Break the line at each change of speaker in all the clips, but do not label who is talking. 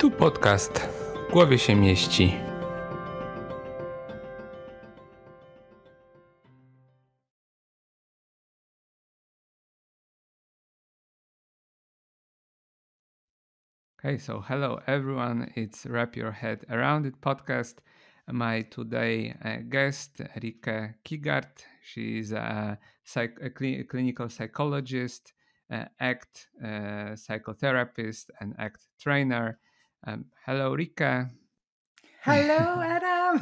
Tu podcast w głowie się mieści. Okay, so hello everyone. It's Wrap Your Head Around It podcast. My today guest, Rike Kigart. She's a clinical psychologist, ACT psychotherapist, and ACT trainer. Hello, Rike.
Hello, Adam.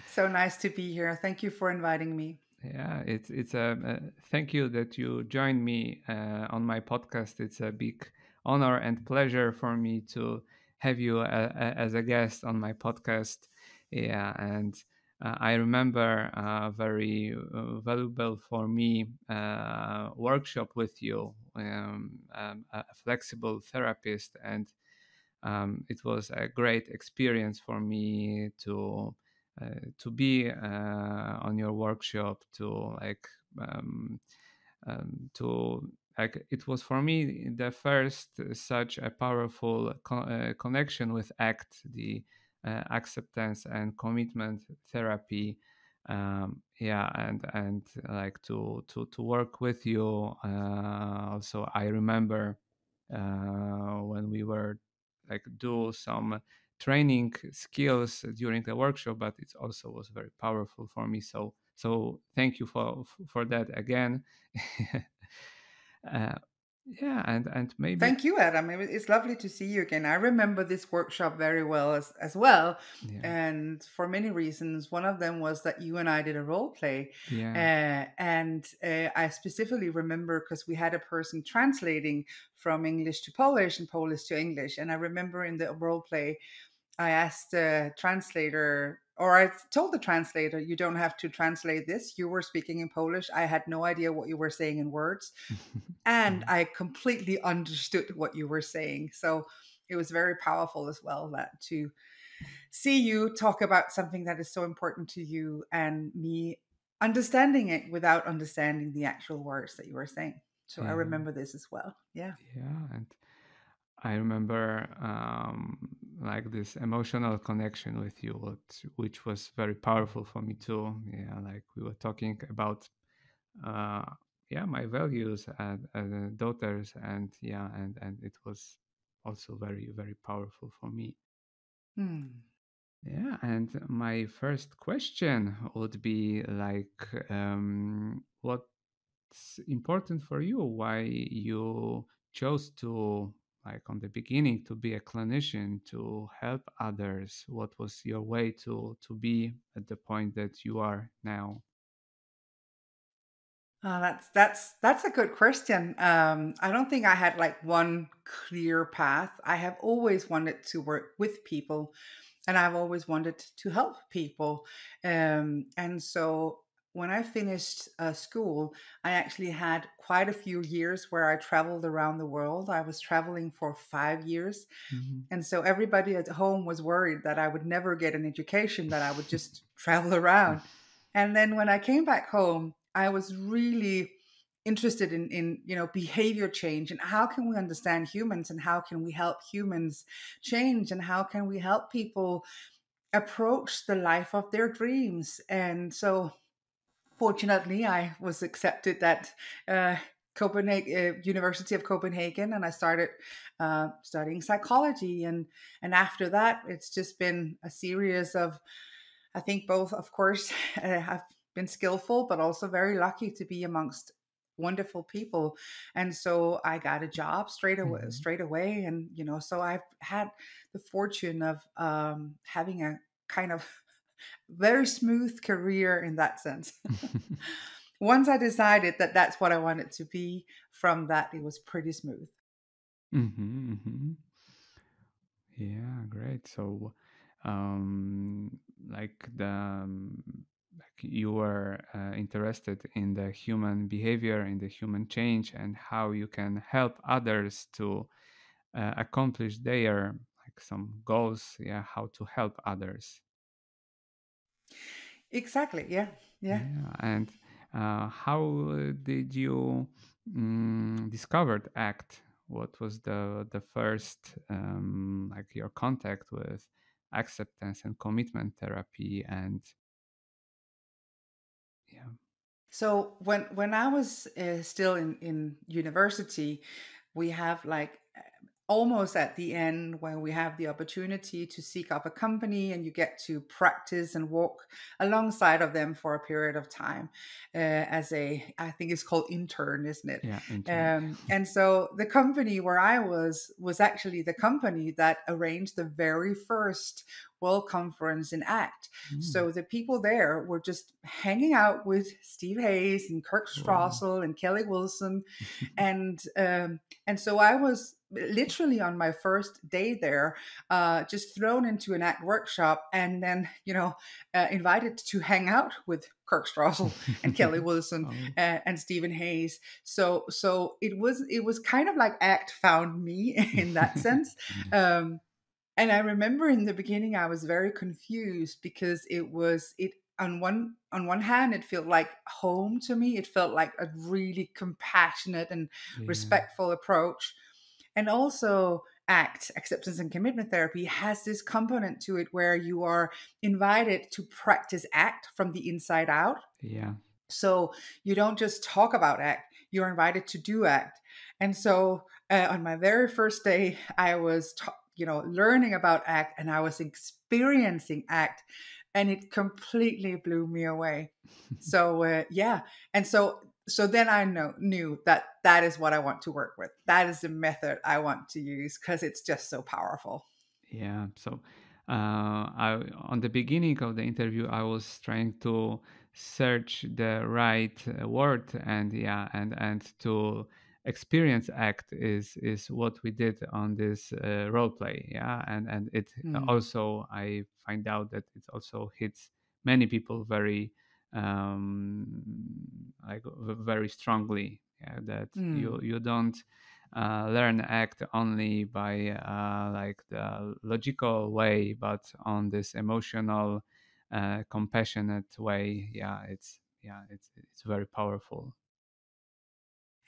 So nice to be here. Thank you for inviting me.
Yeah, it's a thank you that you joined me on my podcast. It's a big honor and pleasure for me to have you as a guest on my podcast. Yeah, and I remember a very valuable for me workshop with you, a flexible therapist, and it was a great experience for me to be on your workshop um, to like it was for me the first such a powerful connection with ACT, the acceptance and commitment therapy. Yeah, and like to work with you. Also, I remember when we were like do some training skills during the workshop, but it also was very powerful for me. So thank you for that again. uh, yeah, and maybe
Thank you, Adam. It's lovely to see you again. I remember this workshop very well as well.
yeah,
And for many reasons, one of them was that you and I did a role play.
yeah,
I specifically remember because we had a person translating from English to Polish and Polish to English. And I remember in the role play, I asked the translator, or I told the translator, you don't have to translate this. You were speaking in Polish. I had no idea what you were saying in words. And I completely understood what you were saying. So it was very powerful as well that to see you talk about something that is so important to you and me understanding it without understanding the actual words that you were saying. So I
yeah,
remember this as well. Yeah.
yeah, and I remember like this emotional connection with you, which was very powerful for me too. Yeah, like we were talking about, uh, yeah, my values as daughters, and yeah, and it was also very powerful for me.
Hmm.
Yeah, and my first question would be like, what's important for you? Why you chose to, like, on the beginning, to be a clinician, to help others? What was your way to be at the point that you are now?
That's a good question. I don't think I had like one clear path. I have always wanted to work with people, and I've always wanted to help people. And so when I finished school, I actually had quite a few years where I traveled around the world. I was traveling for 5 years,
Mhm.
and so everybody at home was worried that I would never get an education, that I would just travel around. And then when I came back home, I was really interested in behavior change and how can we understand humans and how can we help humans change and how can we help people approach the life of their dreams. And so fortunately I was accepted at Copenhagen, University of Copenhagen, and I started studying psychology. And after that, it's just been a series of, I think, both, of course, I've been skillful, but also very lucky to be amongst wonderful people. And so I got a job
Mhm.
straight away. And, so I've had the fortune of having a kind of very smooth career in that sense. Once I decided that that's what I wanted to be, from that, it was pretty smooth.
Mhm, mhm. Yeah, great. So, like like you were interested in the human behavior, in the human change, and how you can help others to accomplish their like some goals. Yeah, how to help others.
Exactly. Yeah. Yeah.
Yeah, and how did you discovered ACT? what was the first like your contact with acceptance and commitment therapy? And yeah.
So when I was still in university, we have like almost at the end when we have the opportunity to seek up a company and you get to practice and walk alongside of them for a period of time as a, I think it's called intern, isn't it?
Yeah, intern.
And so the company where I was actually the company that arranged the very first World Conference in ACT.
Mm.
So the people there were just hanging out with Steve Hayes and Kirk
Wow.
Strassel and Kelly Wilson, and so I was literally on my first day there, just thrown into an ACT workshop, and then invited to hang out with Kirk Strassel and Kelly Wilson
Oh.
and Stephen Hayes. So it was kind of like ACT found me in that sense. Um, and I remember in the beginning I was very confused because it on one hand it felt like home to me. It felt like a really compassionate and
Yeah.
respectful approach. And also ACT, acceptance and commitment therapy, has this component to it where you are invited to practice ACT from the inside out.
Yeah.
So you don't just talk about ACT, you're invited to do ACT. And so on my very first day, I was, learning about ACT, and I was experiencing ACT, and it completely blew me away. So yeah, and so then I knew that that is what I want to work with. That is the method I want to use because it's just so powerful.
Yeah. So, on the beginning of the interview, I was trying to search the right word, and yeah, and to experience act is what we did on this role play. Yeah, and it
Mm,
also, I find out that it also hits many people very like very strongly. Yeah, that
mm.
you don't learn act only by like the logical way, but on this emotional compassionate way. Yeah, it's very powerful.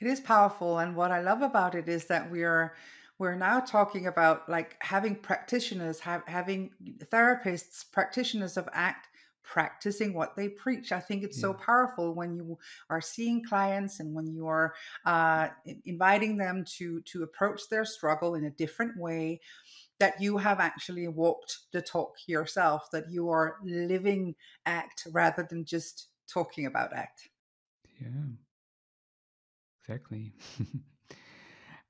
It is powerful, and what I love about it is that we're now talking about like having practitioners, having therapists, practitioners of ACT practicing what they preach. I think it's so
Yeah.
powerful when you are seeing clients and when you are inviting them to approach their struggle in a different way. That you have actually walked the talk yourself. That you are living ACT rather than just talking about ACT.
Yeah, exactly.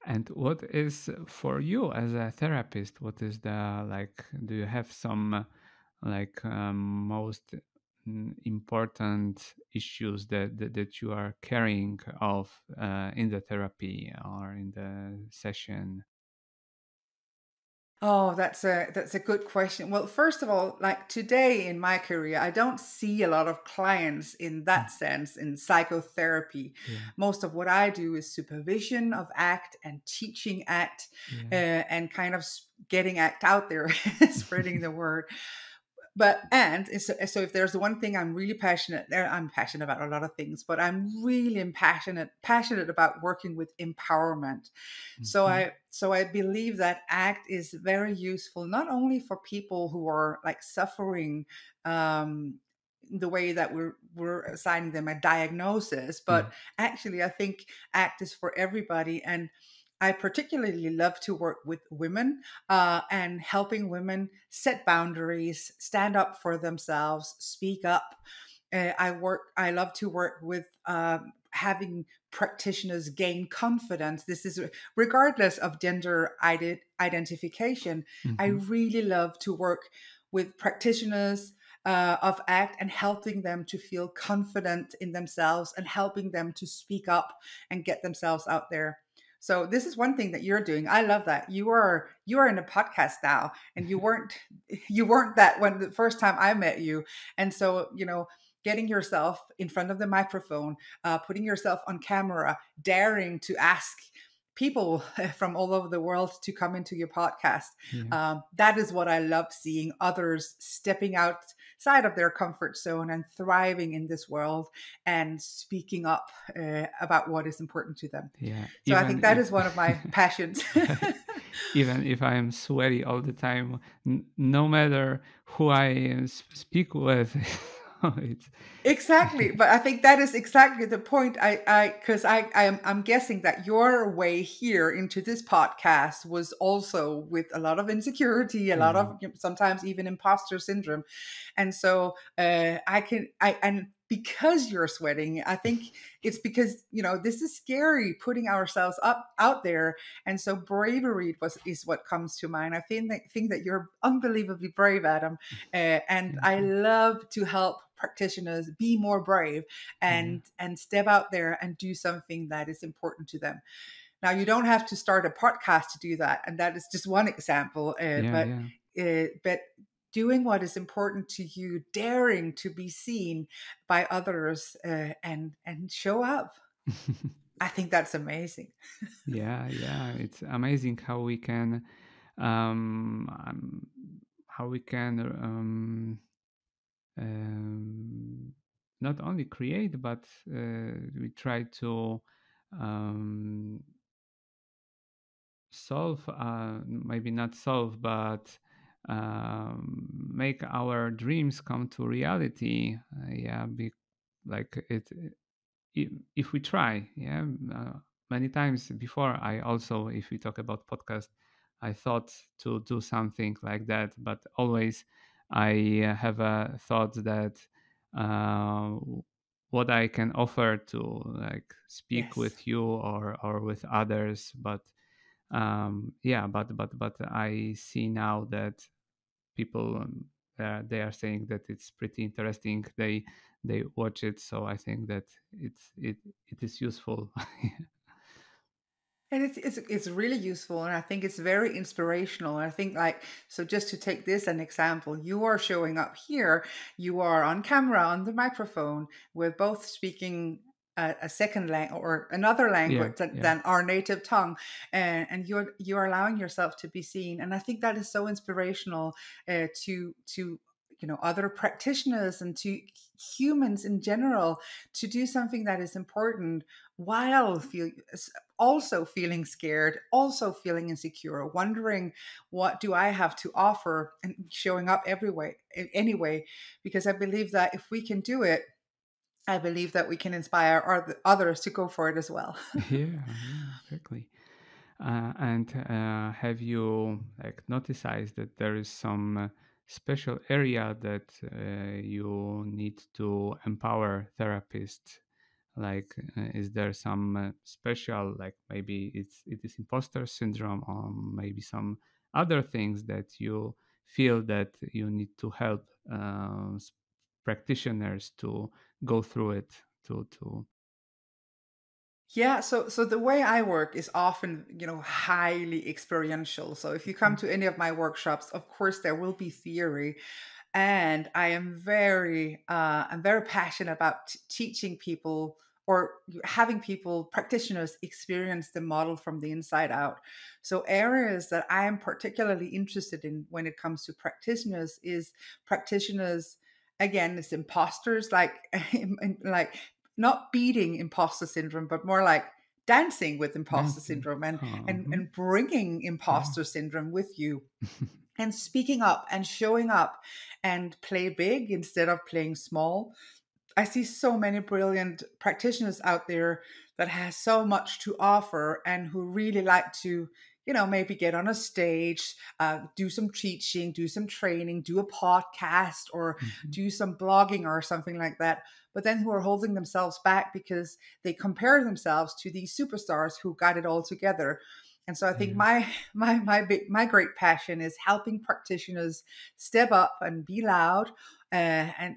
And what is for you as a therapist, what is the like, do you have some like most important issues that you are carrying of in the therapy or in the session?
Oh, that's a good question. Well, first of all, like today in my career, I don't see a lot of clients in
Mm.
that sense in psychotherapy.
Yeah.
Most of what I do is supervision of ACT and teaching ACT,
Yeah.
and kind of getting ACT out there, spreading the word. But and so if there's one thing I'm really passionate there, I'm passionate about a lot of things, but I'm really passionate about working with empowerment. So
Mhm.
I believe that ACT is very useful not only for people who are like suffering, um the way that we're assigning them a diagnosis,
Yeah.
but actually I think ACT is for everybody. And I particularly love to work with women, and helping women set boundaries, stand up for themselves, speak up. I love to work with having practitioners gain confidence. This is regardless of gender identification. I
Mhm.
really love to work with practitioners of ACT and helping them to feel confident in themselves and helping them to speak up and get themselves out there. So this is one thing that you're doing. I love that. You are in a podcast now, and you weren't that when the first time I met you. And so, getting yourself in front of the microphone, putting yourself on camera, daring to ask people from all over the world to come into your podcast.
Yeah.
That is what I love seeing, others stepping outside of their comfort zone and thriving in this world and speaking up about what is important to them.
Yeah.
So I
Even
think that
if
is one of my passions.
even if I am sweaty all the time, no matter who I speak with, it's
Exactly, but I think that is exactly the point. Because I'm guessing that your way here into this podcast was also with a lot of insecurity, a lot
yeah.
of sometimes even imposter syndrome, and so and because you're sweating, I think it's because this is scary putting ourselves up out there, and so bravery is what comes to mind. I think that you're unbelievably brave, Adam, and
Thank
I
you.
love to help practitioners be more brave
Yeah.
and step out there and do something that is important to them. Now, you don't have to start a podcast to do that, and that is just one example.
Yeah. Yeah.
But doing what is important to you, daring to be seen by others, and show up. I think that's amazing.
Yeah. Yeah. It's amazing um, how we can um, not only create, but we try to um, solve, maybe not solve, but make our dreams come to reality. Yeah, like if we try. Yeah, many times before, I also, if we talk about podcast, I thought to do something like that, but always I have a thought that uh, what I can offer to like speak
Yes.
with you or with others, but yeah, but I see now that people they are saying that it's pretty interesting. They watch it, so I think that it is useful.
And it's really useful, and I think it's very inspirational. And I think, like, so just to take this an example, you are showing up here, you are on camera on the microphone, we're both speaking a second language or another
Yeah,
language
yeah,
than our native tongue, and you're allowing yourself to be seen. And I think that is so inspirational to other practitioners and to humans in general, to do something that is important while also feeling scared, also feeling insecure, wondering what do I have to offer, and showing up anyway, because I believe that if we can do it, I believe that we can inspire others to go for it as well.
yeah, yeah, exactly. And have you like noticed that there is some special area that you need to empower therapists? Like, is there some special, like maybe it is imposter syndrome, or maybe some other things that you feel that you need to help practitioners to go through it to
Yeah, so the way I work is often, highly experiential. So if you come
Mhm.
to any of my workshops, of course there will be theory, and I'm very passionate about teaching people, or having people, practitioners, experience the model from the inside out. So areas that I am particularly interested in when it comes to practitioners, again, it's imposters, like like not beating imposter syndrome, but more like dancing with imposter
Dancing.
syndrome, and and
Mhm.
and bringing
Yeah.
imposter syndrome with you, and speaking up and showing up, and play big instead of playing small. I see so many brilliant practitioners out there that has so much to offer, and who really like to, maybe get on a stage, do some teaching, do some training, do a podcast, or
Mhm.
do some blogging or something like that. But then who are holding themselves back because they compare themselves to these superstars who got it all together. And so I think
Yeah.
my great passion is helping practitioners step up and be loud, and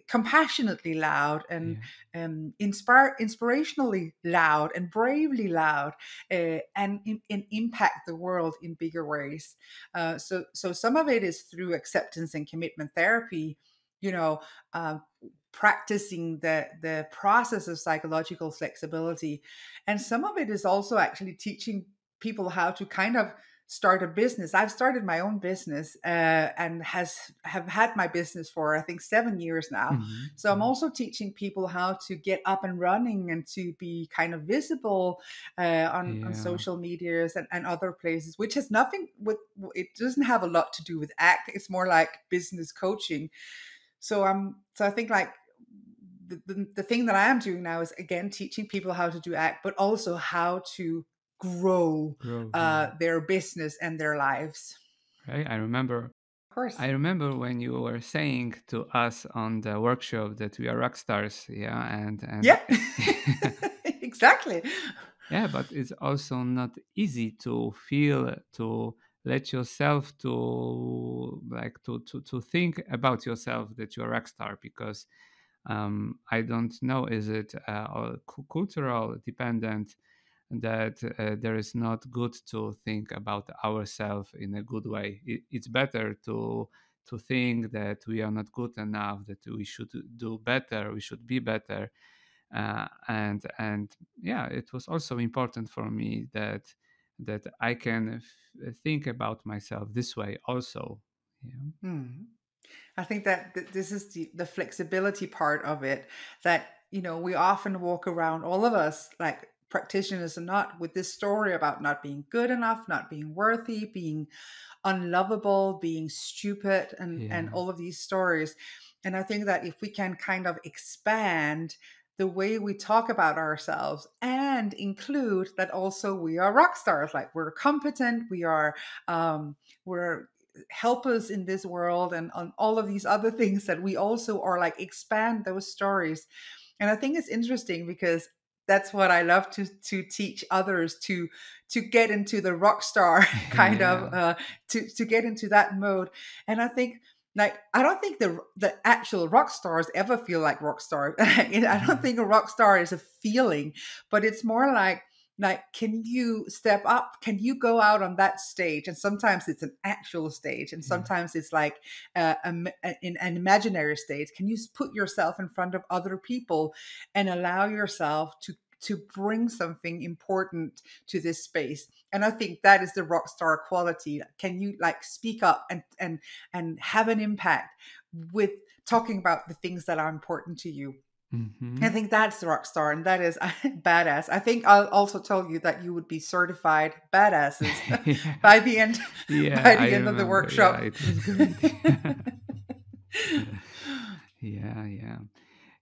compassionately loud, and
Yeah.
inspirationally loud, and bravely loud, and impact the world in bigger ways. So some of it is through acceptance and commitment therapy, you know, uh, practicing the process of psychological flexibility. And some of it is also actually teaching people how to kind of start a business. I've started my own business, and have had my business for, I think, 7 years now.
Mhm.
So I'm also teaching people how to get up and running and to be kind of visible on
Yeah.
social medias and other places, which has nothing with, it doesn't have a lot to do with ACT. It's more like business coaching. So I think like the thing that I am doing now is, again, teaching people how to do ACT, but also how to grow
Growth. Yeah.
their business and their lives.
Right. I remember.
Of course.
I remember when you were saying to us on the workshop that we are rock stars. Yeah. And
Yeah. Exactly.
yeah, but it's also not easy to feel, to let yourself to like to think about yourself that you're a rock star, because I don't know, is it all cultural dependent, that there is not good to think about ourselves in a good way. It's better to think that we are not good enough, that we should do better, we should be better. And yeah, it was also important for me that I can think about myself this way also. Yeah.
Hmm. I think that this is the flexibility part of it, that, we often walk around, all of us, like practitioners or not, with this story about not being good enough, not being worthy, being unlovable, being stupid, and
Yeah.
all of these stories. And I think that if we can kind of expand the way we talk about ourselves and include that also we are rock stars, like we're competent, we're helpers in this world, and on all of these other things, that we also are, like, expand those stories. And I think it's interesting because that's what I love to teach others, to get into the rock star kind of,
Yeah.
to get into that mode. And I think, like, I don't think the actual rock stars ever feel like rock stars. I don't think a rock star is a feeling, but it's more like, can you step up? Can you go out on that stage? And sometimes it's an actual stage, and
Yeah.
sometimes it's like in an imaginary stage. Can you put yourself in front of other people and allow yourself to bring something important to this space? And I think that is the rock star quality. Can you, like, speak up and have an impact with talking about the things that are important to you? I
Hmm.
think that's the rock star, and that is badass. I think I'll also tell you that you would be certified badasses
Yeah.
by the end
Yeah,
by
I
the end of the
remember. Yeah,
workshop.
it was great. Yeah, yeah.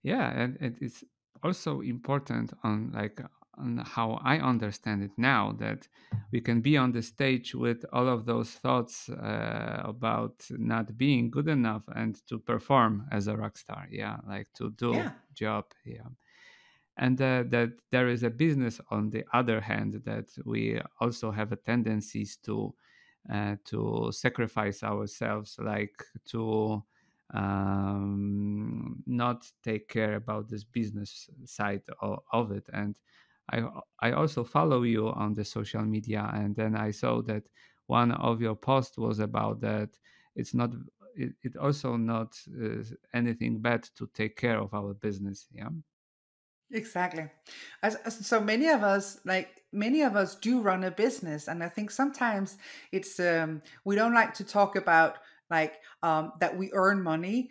Yeah, and it's also important on like on how I understand it now, that we can be on the stage with all of those thoughts about not being good enough and to perform as a rock star. Yeah, like to do
Yeah,
job. Yeah. And that there is a business on the other hand, that we also have a tendencies to sacrifice ourselves, like to not take care about this business side of it. And I I also follow you on the social media, and then I saw that one of your posts was about that it's not it also not anything bad to take care of our business. Yeah.
exactly. So many of us do run a business, and I think sometimes it's we don't like to talk about, like, that we earn money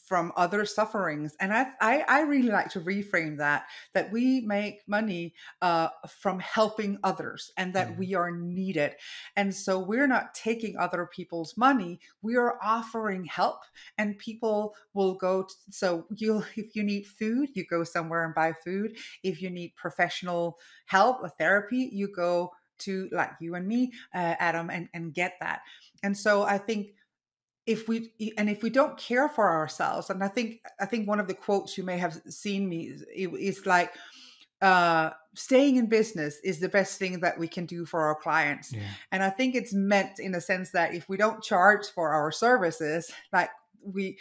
from other sufferings. And I really like to reframe that we make money from helping others, and that
Yeah.
we are needed. And so we're not taking other people's money, we are offering help. And people will so you if you need food, you go somewhere and buy food. If you need professional help or therapy, you go to, like, you and me, Adam, and get that. And so I think, if we don't care for ourselves, and I think one of the quotes you may have seen me is like, staying in business is the best thing that we can do for our clients.
Yeah.
And I think it's meant in a sense that if we don't charge for our services, like, we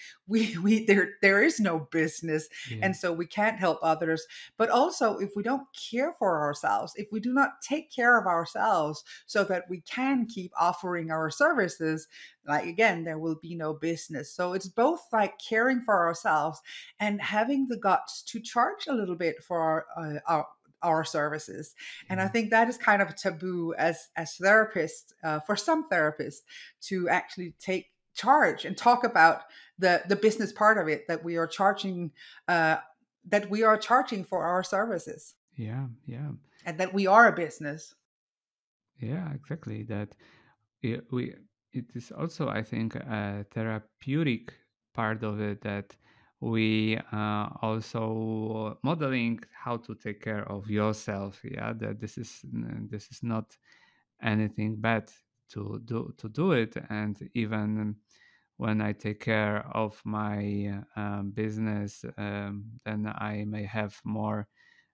there is no business,
Yeah.
and so we can't help others. But also, if we don't care for ourselves, if we do not take care of ourselves so that we can keep offering our services, like again, there will be no business. So it's both like caring for ourselves and having the guts to charge a little bit for our services. And I
Yeah.
think that is kind of a taboo as therapists, for some therapists, to actually take charge and talk about the business part of it, that we are charging, uh, that we are charging for our services,
Yeah. Yeah.
and that we are a business.
Yeah. Exactly. That we it is also, I think, a therapeutic part of it, that we also modeling how to take care of yourself. Yeah, that this is not anything bad to do it. And even when I take care of my business, then I may have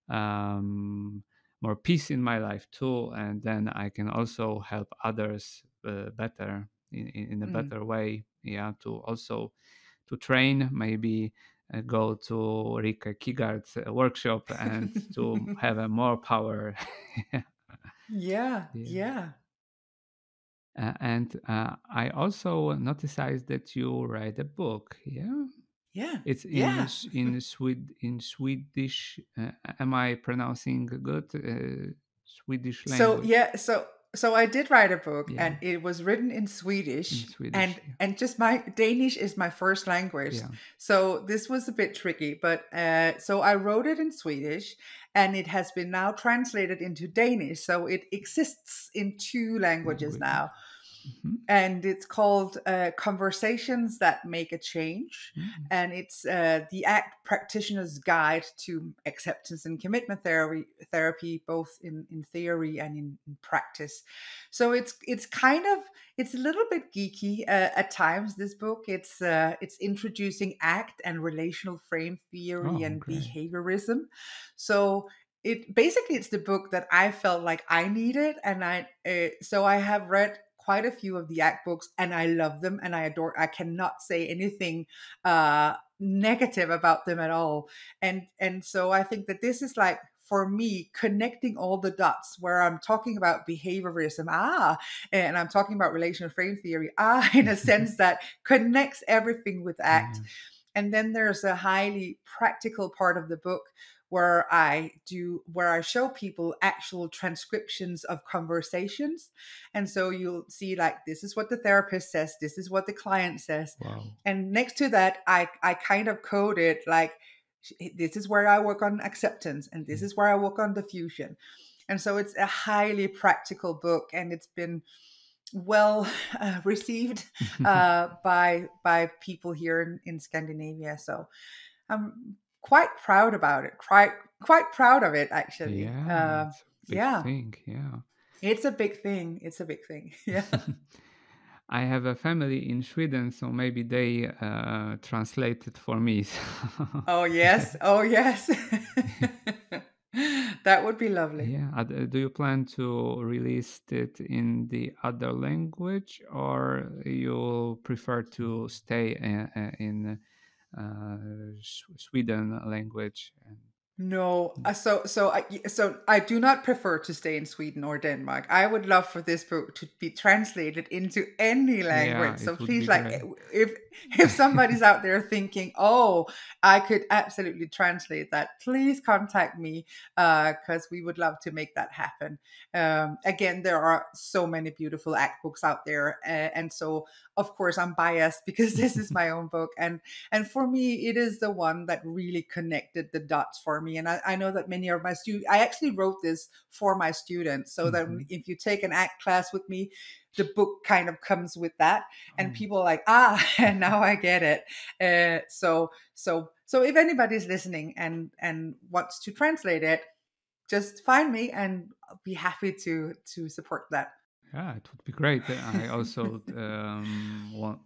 um, more peace in my life too, and then I can also help others better in a
Mm.
better way. Yeah, to also to train, maybe go to Rika Kigard's workshop and to have a more power.
Yeah,
Yeah.
yeah,
And I also noticed that you write a book. Yeah,
yeah,
it's
yeah.
in Swedish. Am I pronouncing good? Swedish
So
language.
yeah, so I did write a book,
Yeah,
and it was written in
in
Swedish,
Swedish.
and just my Danish is my first language.
Yeah,
So this was a bit tricky, but so I wrote it in Swedish, and it has been now translated into Danish, so it exists in two
yeah.
languages
Languages.
now.
Hmm.
And it's called Conversations That Make a Change.
Mm.
And it's the ACT practitioner's guide to acceptance and commitment therapy, both in theory and in practice. So it's kind of, it's a little bit geeky at times. This book, it's introducing ACT and relational frame theory
Oh,
and
great.
behaviorism. So it basically, it's the book that I felt like I needed, and so I have read quite a few of the ACT books, and I love them and I adore. I cannot say anything negative about them at all. And so I think that this is like, for me, connecting all the dots where I'm talking about behaviorism, and I'm talking about relational frame theory, in a sense that connects everything with ACT.
Yeah.
And then there's a highly practical part of the book where I show people actual transcriptions of conversations. And so you'll see, like, this is what the therapist says, this is what the client says.
Wow.
And next to that, I kind of code it like, this is where I work on acceptance, and this
Yeah.
is where I work on diffusion. And so it's a highly practical book, and it's been well received by people here in Scandinavia. So I'm quite proud about it. Quite proud of it, actually.
Yeah, it's a big
Yeah,
thing. Yeah.
it's a big thing. It's a big thing. Yeah.
I have a family in Sweden, so maybe they translate it for me.
Oh yes. Oh yes. That would be lovely.
Yeah. Do you plan to release it in the other language, or you prefer to stay in Sweden language?
No, so I do not prefer to stay in Sweden or Denmark. I would love for this book to be translated into any
Yeah,
language. So
it would
please,
be
like,
great.
if somebody's out there thinking, "Oh, I could absolutely translate that," please contact me, because we would love to make that happen. Again, there are so many beautiful ACT books out there, and so of course I'm biased because this is my own book, and for me, it is the one that really connected the dots for me. And I know that many of my students, I actually wrote this for my students, so that
Mhm.
if you take an ACT class with me, the book kind of comes with that. And
Oh.
people are like, and now I get it. So if anybody's listening and wants to translate it, just find me, and I'll be happy to support that.
Yeah, it would be great. I also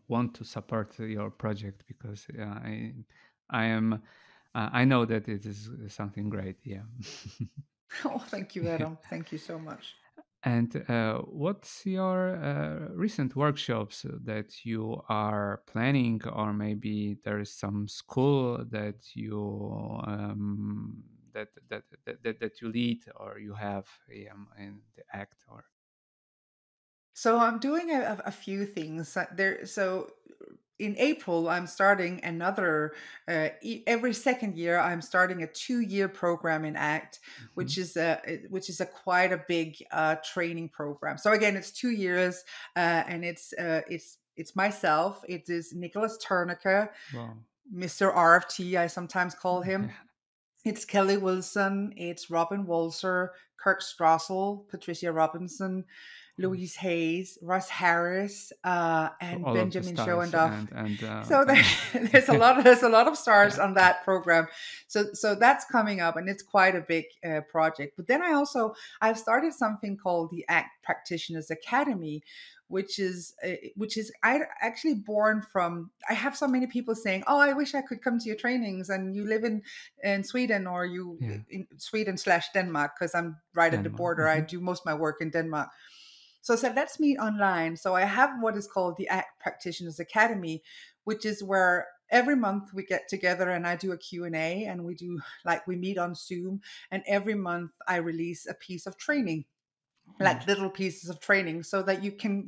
want to support your project because I am I know that it is something great. Yeah.
Oh, thank you, Adam. Thank you so much.
And what's your recent workshops that you are planning, or maybe there is some school that you that you lead or you have in the act or
So I'm doing a few things there. So in April, I'm starting another. Every second year, I'm starting a 2-year program in ACT,
Mhm.
which is a quite a big training program. So again, it's 2 years, and it's myself. It is Nicholas Ternica,
Wow.
Mr. RFT, I sometimes call him.
Yeah.
It's Kelly Wilson, it's Robin Walser, Kirk Strassel, Patricia Robinson,
Of
Louise
course.
Hayes, Russ Harris,
So
and
all of the
Benjamin
stars
Schoendoff.
and
So there's a lot of stars
yeah.
on that program. So that's coming up, and it's quite a big project. But then I've started something called the ACT Practitioners Academy, which is I actually born from. I have so many people saying, "Oh, I wish I could come to your trainings," and you live in Sweden, or you
Yeah.
in Sweden slash Denmark, because I'm right at the
Denmark.
border. I
Hmm.
do most of my work in Denmark. So I said, let's meet online. So I have what is called the ACT Practitioners Academy, which is where every month we get together and I do a Q&A, and we meet on Zoom, and every month I release a piece of training,
Oh.
like little pieces of training, so that you can,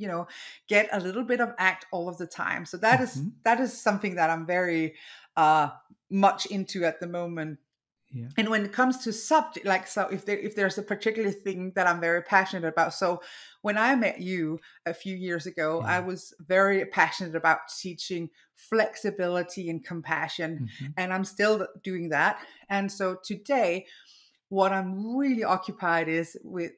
get a little bit of ACT all of the time. So
Hmm.
that is something that I'm very uh much into at the moment.
Yeah.
And when it comes to subject, like, so if there's a particular thing that I'm very passionate about. So when I met you a few years ago, I
Yeah.
was very passionate about teaching flexibility and compassion,
Hmm.
and I'm still doing that. And so today, what I'm really occupied is with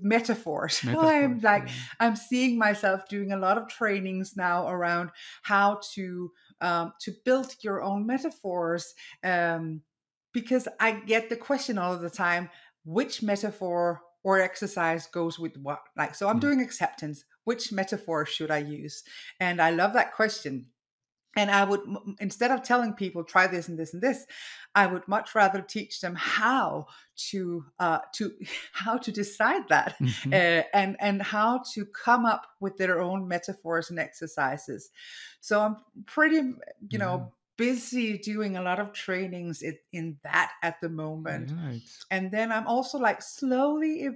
metaphors.
Metaphors. Yeah.
I'm seeing myself doing a lot of trainings now around how to build your own metaphors, because I get the question all of the time: which metaphor or exercise goes with what? Like, so I'm
Yeah.
doing acceptance. Which metaphor should I use? And I love that question. And I would, instead of telling people try this and this and this, I would much rather teach them how to how to decide that,
Hmm.
and how to come up with their own metaphors and exercises. So I'm pretty,
Yeah.
busy doing a lot of trainings in that at the moment.
Yeah. It's
And then I'm also like slowly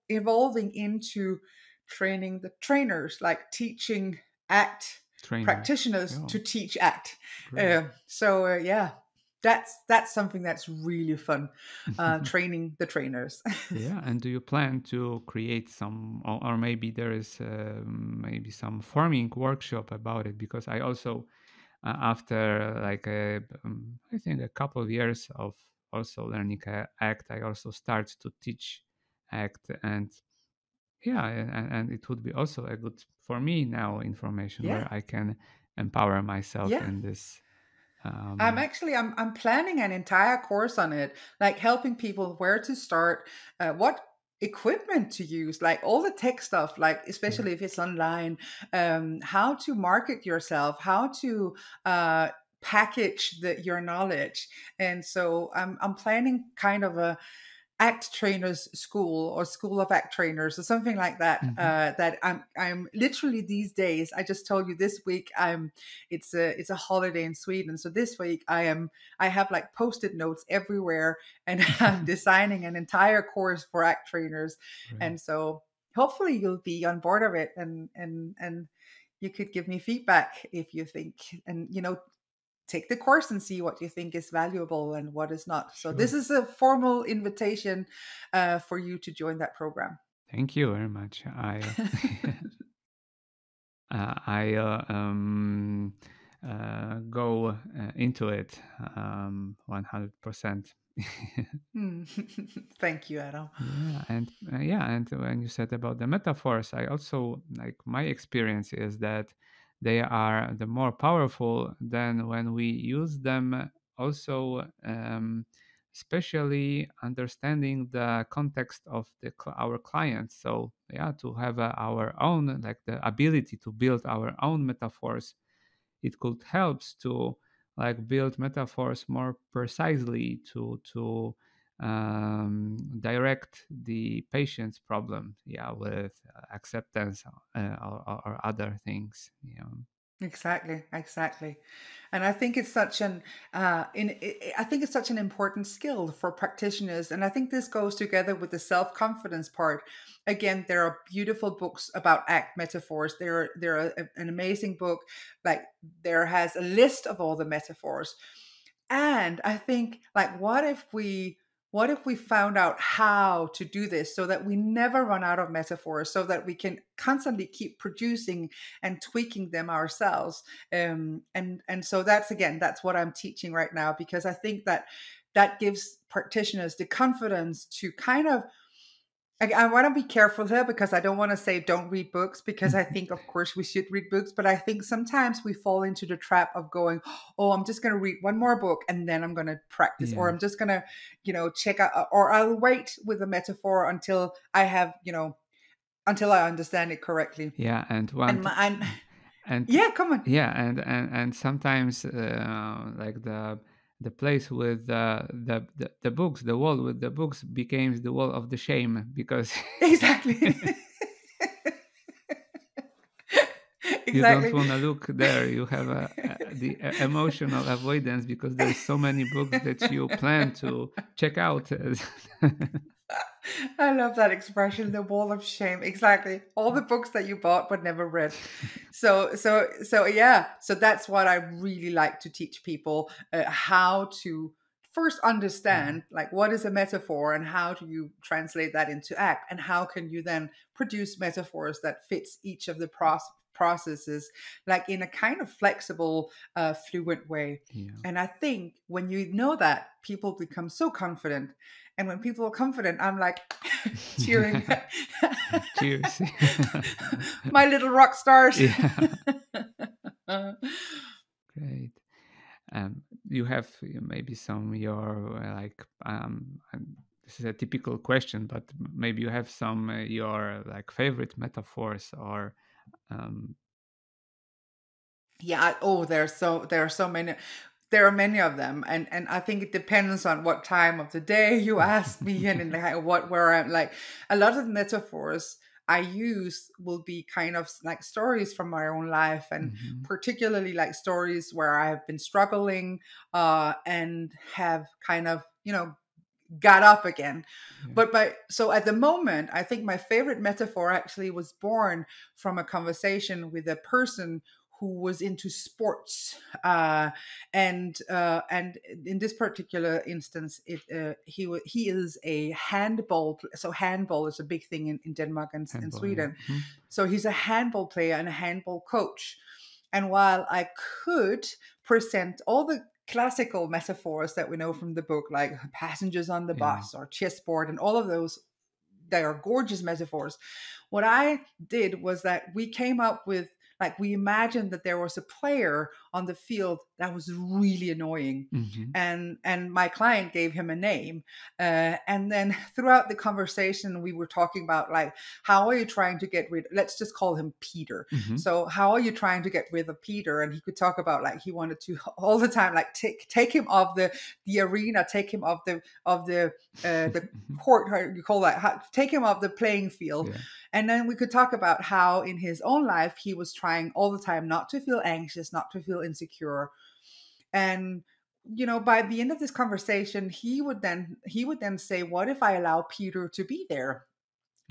evolving into training the trainers, like teaching ACT
trainers.
practitioners
Yeah.
to teach ACT.
Great.
Yeah, that's something that's really fun, training the trainers.
Yeah, and do you plan to create some, or maybe there is maybe some forming workshop about it? Because I also, after like I think a couple of years of also learning ACT, I also start to teach ACT, and yeah, and it would be also a good for me now information
Yeah,
where I can empower myself
yeah.
in this.
I'm
Um,
actually I'm planning an entire course on it, like helping people where to start, what equipment to use, like all the tech stuff, like
yeah.
especially if it's online, how to market yourself, how to package your knowledge. And so I'm planning kind of a ACT trainers school, or school of ACT trainers, or something like that.
Hmm.
That I'm literally these days. I just told you this week it's a holiday in Sweden, so this week I have like post-it notes everywhere, and I'm designing an entire course for ACT trainers.
Great.
And so hopefully you'll be on board of it, and you could give me feedback if you think, and take the course and see what you think is valuable and what is not. So this
Sure.
is a formal invitation for you to join that program.
Thank you very much. I go into it 100%.
Hmm. Thank you, Adam.
And when you said about the metaphors, I also like my experience is that they are the more powerful than when we use them. Also, especially understanding the context of our clients. So yeah, to have our own like the ability to build our own metaphors, it could help to like build metaphors more precisely to direct the patient's problem, yeah, with acceptance, or other things, yeah.
Exactly, exactly. And I think it's such an I think it's such an important skill for practitioners. And I think this goes together with the self-confidence part. Again, there are beautiful books about ACT metaphors. There are an amazing book, like there has a list of all the metaphors. And I think, like, what if we found out how to do this so that we never run out of metaphors, so that we can constantly keep producing and tweaking them ourselves. And so that's, again, that's what I'm teaching right now, because I think that that gives practitioners the confidence to kind of, I want to be careful here, because I don't want to say don't read books, because I think, of course, we should read books. But I think sometimes we fall into the trap of going, oh, I'm just going to read one more book and then I'm going to practice, or
Yeah,
I'm just going to, check out, or I'll wait with a metaphor until I have, until I understand it correctly.
yeah, and one
And
th-
my, and
and
yeah, come on.
yeah, and sometimes, like the place with the books, the wall with the books becomes the wall of the shame, because
Exactly.
you don't
Exactly.
want to look there. You have the emotional avoidance, because there's so many books that you plan to check out.
I love that expression, the wall of shame. Exactly. All the books that you bought but never read. So yeah. So that's what I really like to teach people, how to first
Yeah,
understand, like, what is a metaphor and how do you translate that into act, and how can you then produce metaphors that fits each of the processes, like in a kind of flexible, fluent way.
yeah.
And I think when you know that, people become so confident. And when people are confident, I'm like cheering.
Cheers.
My little rock stars.
Yeah, great. You have maybe some your like this is a typical question, but maybe you have some your like favorite metaphors, or um,
Yeah. Oh, there are so many. There are many of them, and I think it depends on what time of the day you ask me, and in the, what where I'm like. A lot of the metaphors I use will be kind of like stories from my own life, and
mhm,
particularly like stories where I have been struggling, and have kind of, got up again.
yeah,
But so at the moment, I think my favorite metaphor actually was born from a conversation with a person who was into sports, and in this particular instance, he is a handball. So handball is a big thing in Denmark and in
handball, yeah,
Sweden.
mhm,
So he's a handball player and a handball coach. And while I could present all the classical metaphors that we know from the book, like passengers on the
yeah,
bus or chessboard, and all of those, they are gorgeous metaphors. What I did was that we came up with, like, we imagined that there was a player on the field that was really annoying,
mhm,
and my client gave him a name, and then throughout the conversation we were talking about, like, how are you trying to get rid, let's just call him Peter.
mhm,
So how are you trying to get rid of Peter? And he could talk about, like, he wanted to all the time, like, take him off the arena, take him off the
mhm,
court, how you call that, take him off the playing field.
yeah,
And then we could talk about how in his own life he was trying all the time not to feel anxious, not to feel insecure. And by the end of this conversation, he would then say, what if I allow Peter to be there,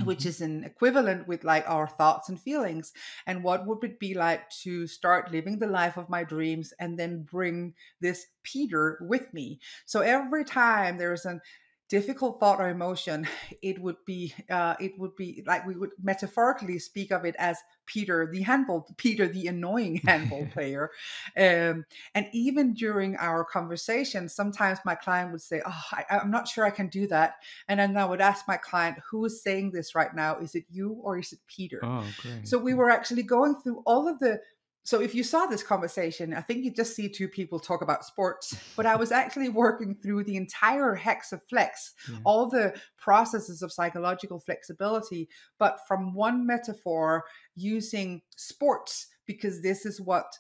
which
mhm,
is an equivalent with, like, our thoughts and feelings, and what would it be like to start living the life of my dreams and then bring this Peter with me. So every time there's a difficult thought or emotion, it would be like, we would metaphorically speak of it as Peter the annoying handball
yeah,
player. And even during our conversation, sometimes my client would say, oh, I'm not sure I can do that. And then I would ask my client, who is saying this right now? Is it you or is it Peter?
oh, great,
So we were actually going through all of the. So if you saw this conversation, I think you just see two people talk about sports, but I was actually working through the entire hex of flex,
yeah,
all the processes of psychological flexibility, but from one metaphor using sports because this is what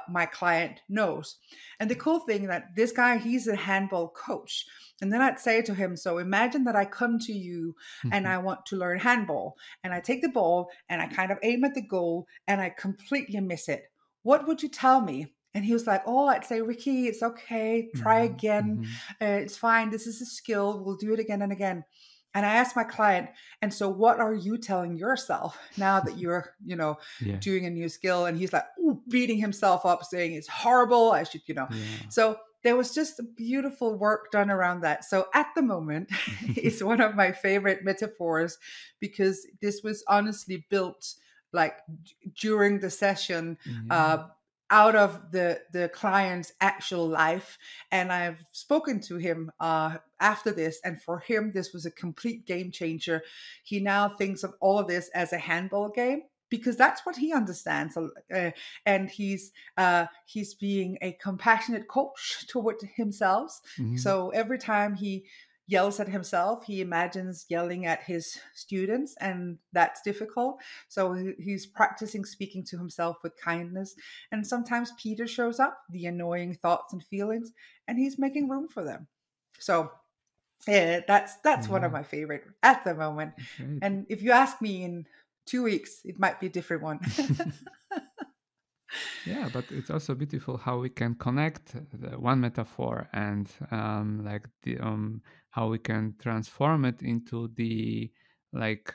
my client knows. And the cool thing that this guy, he's a handball coach. And then I'd say to him, so imagine that I come to you and
Mhm.
I want to learn handball, and I take the ball and I kind of aim at the goal and I completely miss it. What would you tell me? And he was like, oh, I'd say, Ricky, it's okay. Try
Mhm.
again.
Mhm.
It's fine. This is a skill. We'll do it again and again. And I asked my client, and so what are you telling yourself now that you're,
Yeah.
doing a new skill? And he's like, ooh, beating himself up, saying it's horrible. I should.
Yeah.
So there was just beautiful work done around that. So at the moment, it's one of my favorite metaphors because this was honestly built like during the session,
Yeah.
uh, out of the client's actual life. And I've spoken to him after this, and for him this was a complete game changer. He now thinks of all of this as a handball game because that's what he understands. And he's being a compassionate coach toward himself.
Mhm.
So every time he yells at himself, he imagines yelling at his students, and that's difficult. So he's practicing speaking to himself with kindness. And sometimes Peter shows up, the annoying thoughts and feelings, and he's making room for them. So yeah, that's one of
Yeah.
my favorite at the moment.
Great.
And if you ask me in 2 weeks, it might be a different one.
Yeah, but it's also beautiful how we can connect the one metaphor and like the how we can transform it into the like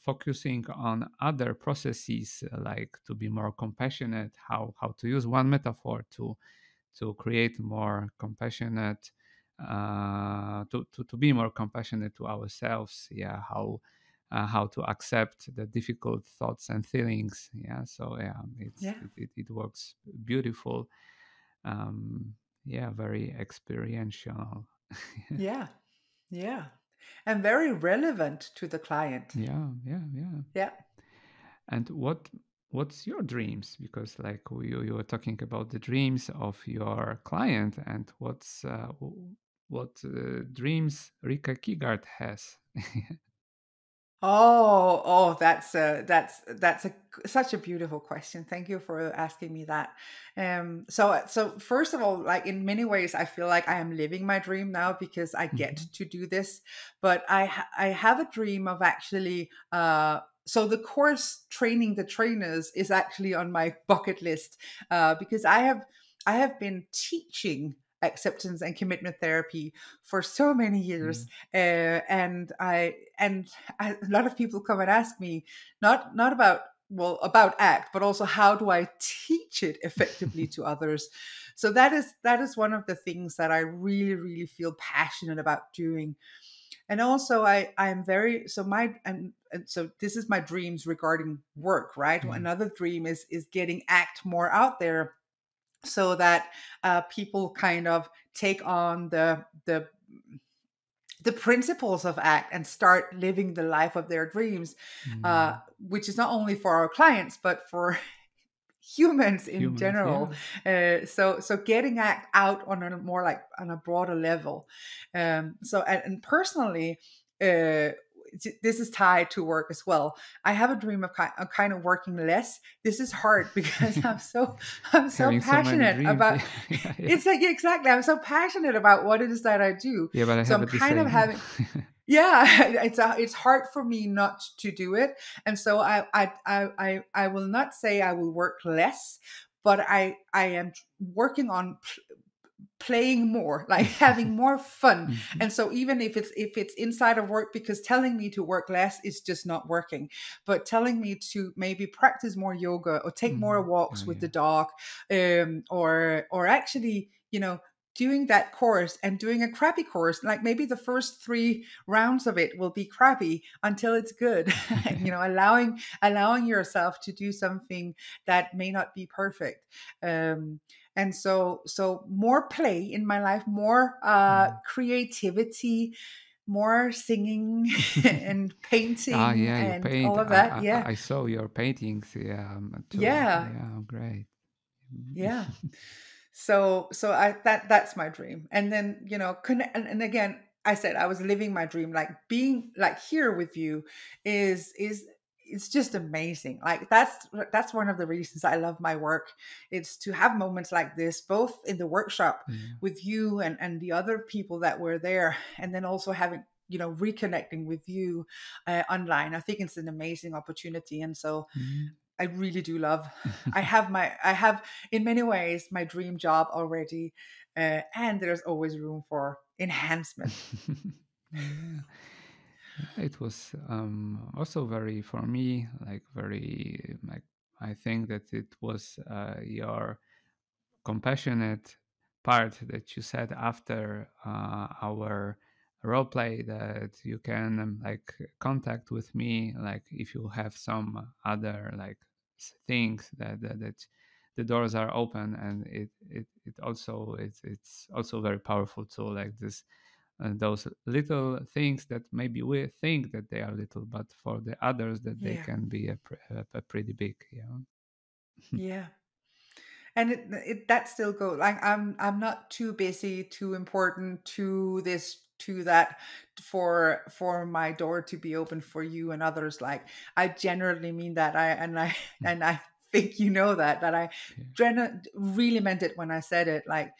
focusing on other processes, like to be more compassionate. How to use one metaphor to create more compassionate, to be more compassionate to ourselves. Yeah, how to accept the difficult thoughts and feelings. Yeah, so yeah,
Yeah,
it works beautiful. um yeah, very experiential.
yeah, yeah, and very relevant to the client.
Yeah, yeah, yeah.
Yeah.
And what's your dreams? Because like you were talking about the dreams of your client, and what dreams Rika Kigart has.
Oh, that's such a beautiful question. Thank you for asking me that. So first of all, like in many ways, I feel like I am living my dream now because I get
Mhm.
to do this. But I have a dream of actually. So the course training the trainers is actually on my bucket list because I have been teaching acceptance and commitment therapy for so many
Yeah.
years, and a lot of people come and ask me not about, well, about ACT, but also how do I teach it effectively to others. So that is one of the things that I really really feel passionate about doing. And also I'm very, so my and so this is my dreams regarding work, right?
Yeah.
Another dream is getting ACT more out there so that people kind of take on the principles of ACT and start living the life of their dreams, uh,
Mm.
which is not only for our clients but for humans in
Humans,
general.
yeah.
So getting ACT out on a more like on a broader level. And personally, uh, this is tied to work as well. I have a dream of kind of working less. This is hard because I'm so
Having so many
passionate
dreams.
about.
Yeah, yeah, yeah.
It's like, exactly, I'm so passionate about what it is that I do.
Yeah, but I
So
have
I'm
it the
kind of
same.
having, yeah, it's hard for me not to do it. And so I will not say I will work less, but I am working on playing more, like having more fun.
Mhm.
And so even if it's inside of work, because telling me to work less is just not working, but telling me to maybe practice more yoga or take more
Mhm.
walks
Yeah,
with the
yeah.
dog, or actually, doing that course and doing a crappy course, like maybe the first 3 rounds of it will be crappy until it's good. Allowing yourself to do something that may not be perfect. And so more play in my life, more
Mm.
creativity, more singing and
Ah,
painting
yeah, you
and
paint.
all of that. Yeah,
I saw your paintings, yeah, too.
yeah,
Yeah, great.
yeah. So I that's my dream. And then, and again, I said I was living my dream, like being like here with you is it's just amazing. Like that's one of the reasons I love my work. It's to have moments like this, both in the workshop
Yeah.
with you and the other people that were there, and then also having, reconnecting with you online. I think it's an amazing opportunity, and so
Mm.
I really do love. I have in many ways my dream job already, and there's always room for enhancement.
Yeah. Yeah, it was also very for me, like very like I think that it was your compassionate part that you said after our role play, that you can like contact with me, like if you have some other like things that the doors are open, and it also it's also very powerful too, like this those little things that maybe we think that they are little, but for the others that they
Yeah,
can be a pretty big. Yeah.
yeah. And it that still goes. Like I'm not too busy, too important, to this, to that, for my door to be open for you and others. Like I generally mean that. And I think that I
Yeah.
really meant it when I said it. Like,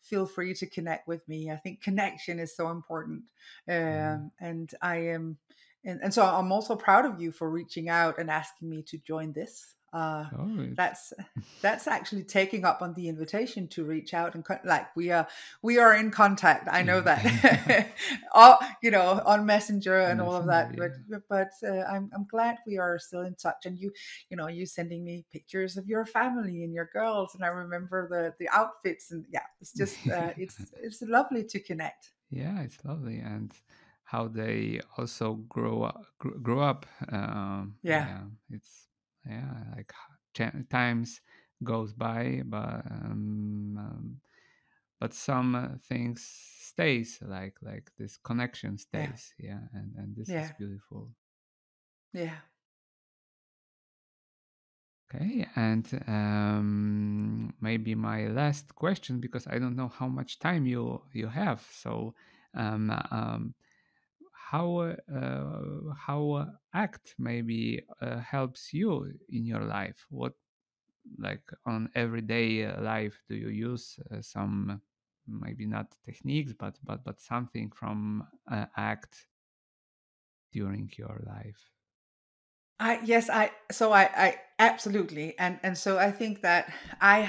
feel free to connect with me. I think connection is so important.
Yeah.
And I am, and so I'm also proud of you for reaching out and asking me to join this.
Oh, it's
That's actually taking up on the invitation to reach out and like we are in contact. I know
yeah.
that, on Messenger and all of
Messenger.
that. But
Yeah.
I'm glad we are still in touch. And you sending me pictures of your family and your girls, and I remember the outfits, and yeah, it's just it's lovely to connect.
Yeah, it's lovely, and how they also grow up.
Yeah,
Yeah, it's yeah, like times goes by, but some things stays, like this connection
yeah,
stays. Yeah, and this is
yeah,
beautiful.
yeah.
Okay, and maybe my last question, because I don't know how much time you have. So, um, um, how ACT maybe helps you in your life? What, like, on everyday life do you use some, maybe not techniques, but something from ACT during your life?
I absolutely. And so I think that I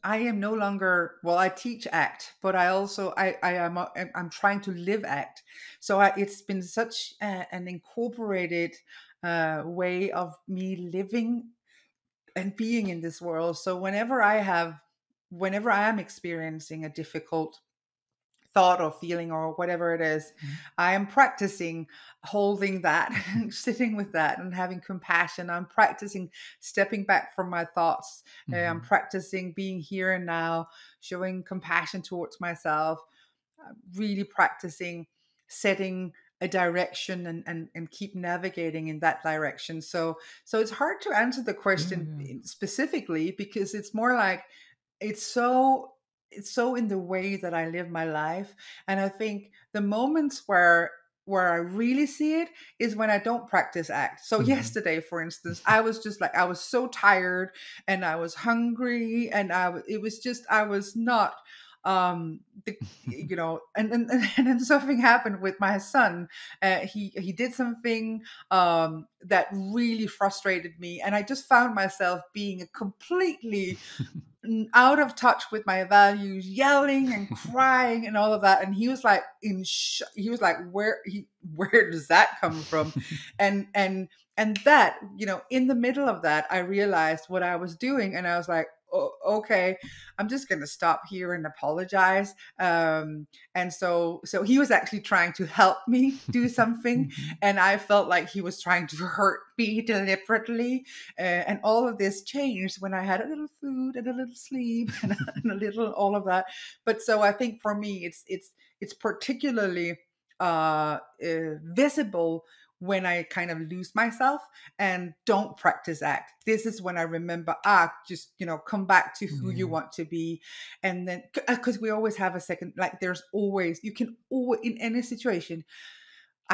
am no longer, well, I teach ACT, but I also I am I'm trying to live ACT. So it's been such an incorporated way of me living and being in this world. So whenever I am experiencing a difficult thought or feeling or whatever it is,
Mm.
I am practicing holding that, sitting with that, and having compassion. I'm practicing stepping back from my thoughts. I'm
Mhm.
practicing being here and now, showing compassion towards myself, really practicing setting a direction, and keep navigating in that direction. So it's hard to answer the
Yeah,
question
yeah.
specifically, because it's more like it's so it's so in the way that I live my life. And I think the moments where I really see it is when I don't practice ACT. So
Mhm.
yesterday, for instance, I was just like, I was so tired and I was hungry, and it was just, I was not the, and then something happened with my son. He did something that really frustrated me, and I just found myself being completely out of touch with my values, yelling and crying and all of that. And he was like he was like, where does that come from? And that, in the middle of that, I realized what I was doing, and I was like, oh, okay, I'm just gonna stop here and apologize. And so he was actually trying to help me do something,
Mhm.
and I felt like he was trying to hurt me deliberately. And all of this changed when I had a little food and a little sleep, and a little all of that. But so I think for me, it's particularly visible when I kind of lose myself and don't practice ACT. This is when I remember, just come back to who you
Yeah.
want to be. And then, because we always have a second, like there's always, you can always, in any situation,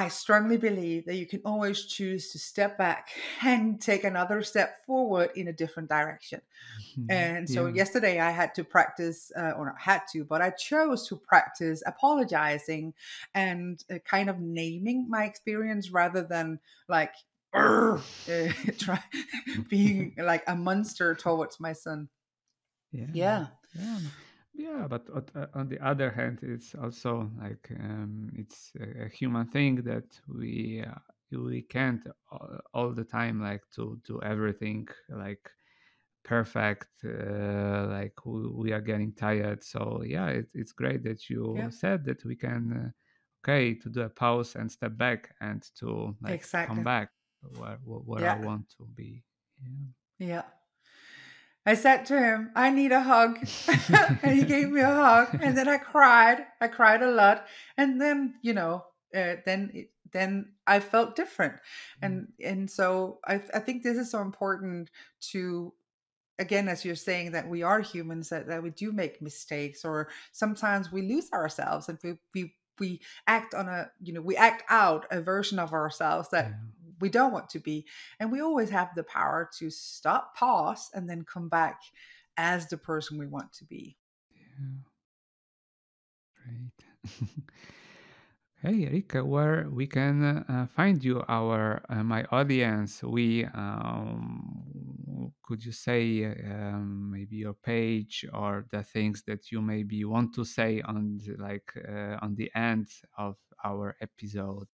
I strongly believe that you can always choose to step back and take another step forward in a different direction. And so
Yeah.
yesterday I had to practice, or not had to, but I chose to practice apologizing and kind of naming my experience rather than like try being like a monster towards my son.
Yeah,
Yeah,
yeah, yeah. But on the other hand, it's also like it's a human thing that we can't all the time like to do everything like perfect. Like we are getting tired. So yeah, it's great that you
yeah,
said that we can okay to do a pause and step back and to like come
exactly.
back where I
Yeah,
want to be.
yeah. I said to him, I need a hug. And he gave me a hug. And then I cried. I cried a lot. And then, then I felt different.
Yeah.
And so I think this is so important to, again, as you're saying, that we are humans, that we do make mistakes, or sometimes we lose ourselves, and we act on a, we act out a version of ourselves that
Yeah.
we don't want to be. And we always have the power to stop, pause, and then come back as the person we want to be.
Yeah. Great. Hey, Erika, where we can find you, our my audience? We could you say maybe your page or the things that you maybe want to say on on the end of our episode?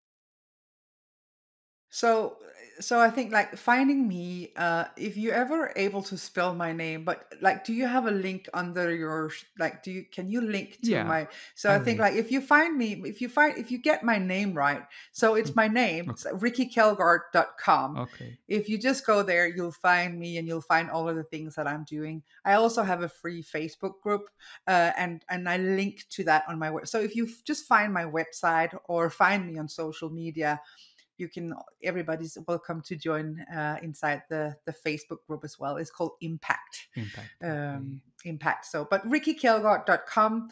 So, so I think like finding me, if you ever able to spell my name, but like, do you have a link under your, like, can you link to
Yeah,
my, so
I
I think
will.
like if you find me, if you get my name right, so it's my name, it's
Okay.
rickykelgard.com.
Okay.
If you just go there, you'll find me and you'll find all of the things that I'm doing. I also have a free Facebook group, and I link to that on my web. So if you just find my website or find me on social media, you can, everybody's welcome to join inside the Facebook group as well. It's called Impact.
Impact. Okay.
Impact. So, but rickykelgott.com,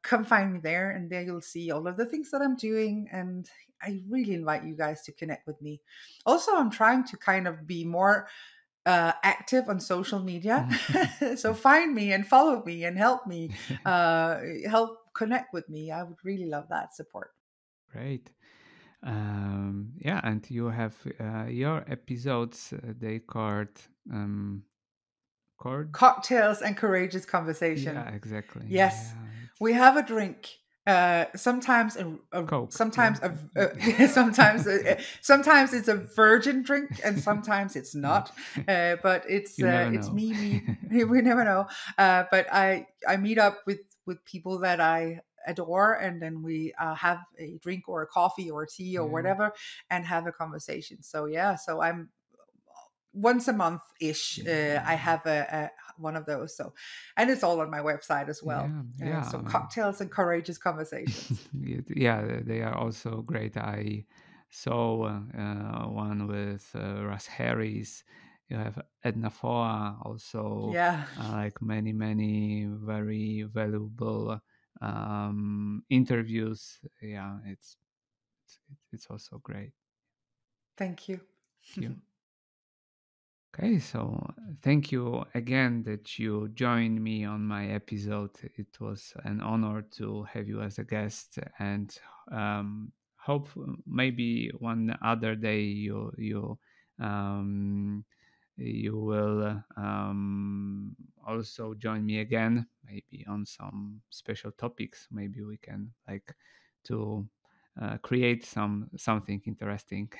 come find me there, and there you'll see all of the things that I'm doing. And I really invite you guys to connect with me. Also, I'm trying to kind of be more active on social media. So find me and follow me and help me, help connect with me. I would really love that support.
Great. Yeah, and you have your episodes. They um, called.
Cocktails and courageous conversation.
Yeah, exactly.
Yes,
Yeah,
we
it's
have a drink. Sometimes
Coke. Yeah.
sometimes sometimes it's a virgin drink, and sometimes it's not. But
You never
it's
know.
me. We never know. But I meet up with people that I adore, and then we have a drink or a coffee or a tea or
Yeah,
whatever, and have a conversation. So yeah, so I'm once a month ish.
yeah,
I have a one of those. So, and it's all on my website as well.
yeah, yeah.
So cocktails and courageous conversations.
Yeah, they are also great. I saw one with Russ Harris. You have Edna Foa, also
Yeah.
like many very valuable interviews. Yeah, it's also great.
Thank you.
Thank you. Okay, so thank you again that you joined me on my episode. It was an honor to have you as a guest, and hope maybe one other day um, you will also join me again, maybe on some special topics. Maybe we can like to create something interesting.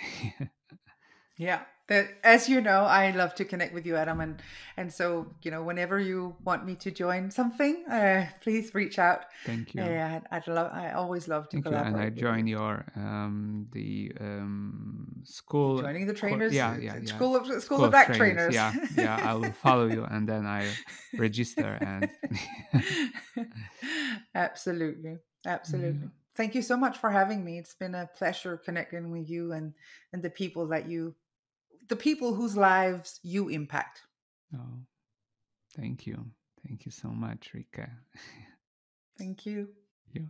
Yeah. That, as you know, I love to connect with you, Adam, and so whenever you want me to join something, please reach out.
Thank you.
I always love to
Thank you. And I
collaborate with you.
join your the school.
Joining the trainers,
Yeah.
School
School
of
of
Act
Trainers.
trainers.
Yeah, yeah. I will follow you, and then I register. And
Absolutely.
yeah.
Absolutely. Thank you so much for having me. It's been a pleasure connecting with you and the people whose lives you impact.
Oh, thank you. Thank you so much, Rika.
Thank you.
Yeah.